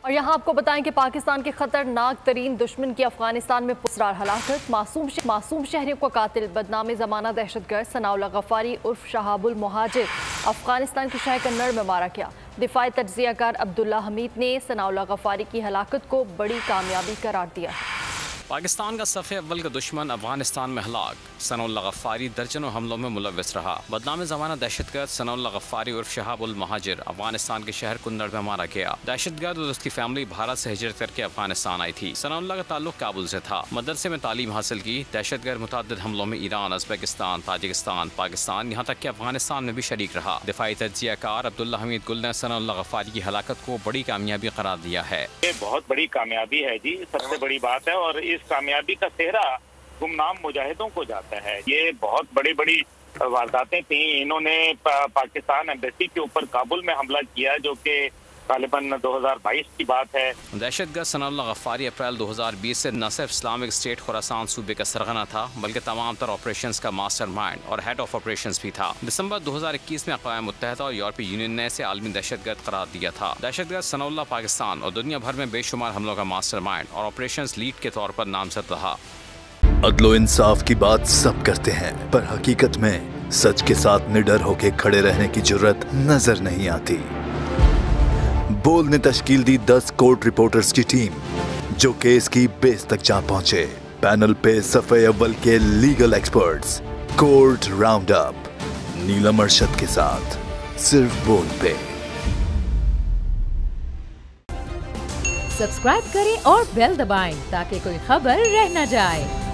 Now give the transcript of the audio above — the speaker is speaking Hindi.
और यहाँ आपको बताएं कि पाकिस्तान के खतरनाक तरीन दुश्मन की अफगानिस्तान में पुरस्कार हलाकत। मासूम शहरियों को कातिल बदनाम जमाना दहशतगर्द सनाउल्लाह गफारी उर्फ शहाबुल मुहाजिर अफगानिस्तान के शहर कन्नड़ में मारा गया। दिफाई तज्जियाकार अब्दुल्ला हमीद ने सनाउल्लाह गफारी की हलाकत को बड़ी कामयाबी करार दिया है। पाकिस्तान का सफ़े अव्वल का दुश्मन अफगानिस्तान में हलाक। सनाउल्लाह गफारी दर्जनों हमलों में मुलव्वस रहा। बदनाम ज़माना दहशतगर्द सनाउल्लाह गफारी उर्फ शहाबुल मुहाजिर अफगानिस्तान के शहर कुन्नड़ में मारा गया। दहशतगर्द और उसकी फैमिली भारत से हिजरत करके अफगानिस्तान आई थी। सनाउल्लाह का ताल्लुक काबुल से था। मदरसे में तालीम हासिल की। दहशतगर्द मुतअद्दिद हमलों में ईरान, उज़्बेकिस्तान, ताजिकिस्तान, पाकिस्तान, यहाँ तक कि अफगानिस्तान में भी शरीक रहा। दिफाई तज्जियाकार अब्दुल्ला हमीद गुल ने सनाउल्लाह गफारी की हलाकत को बड़ी कामयाबी करार दिया है। ये बहुत बड़ी कामयाबी है जी, सबसे बड़ी बात है। और इस कामयाबी का सेहरा गुमनाम मुजाहिदों को जाता है। ये बहुत बड़ी वारदातें थी। इन्होंने पाकिस्तान एम्बेसी के ऊपर काबुल में हमला किया, जो कि तालिबान 2022 की बात है। दहशतगर्द सनाउल्लाह गफारी अप्रैल 2020 से न सिर्फ इस्लामिक स्टेट खुरासान सूबे का सरगना था, बल्कि तमाम तर ऑपरेशंस का मास्टरमाइंड और हेड ऑफ ऑपरेशंस भी था। दिसंबर 2021 में अक़वाम मुत्तहिदा और यूरोपीय यूनियन ने इसे आलमी दहशतगर्द करार दिया था। दहशतगर्द सनाउल्लाह पाकिस्तान और दुनिया भर में बेशुमार हमलों का मास्टरमाइंड और ऑपरेशंस लीड के तौर पर नामजद रहा। अदलो इंसाफ की बात सब करते हैं, पर हकीकत में सच के साथ निडर होकर खड़े रहने की जुर्रत नजर नहीं आती। बोल ने तश्कील दी 10 कोर्ट रिपोर्टर्स की टीम, जो केस की बेस तक जा पहुंचे। पैनल पे सफ़े अव्वल के legal experts. Court round up Neelam Arshad के साथ सिर्फ बोल पे। सब्सक्राइब करें और बेल दबाएं ताकि कोई खबर रह न जाए।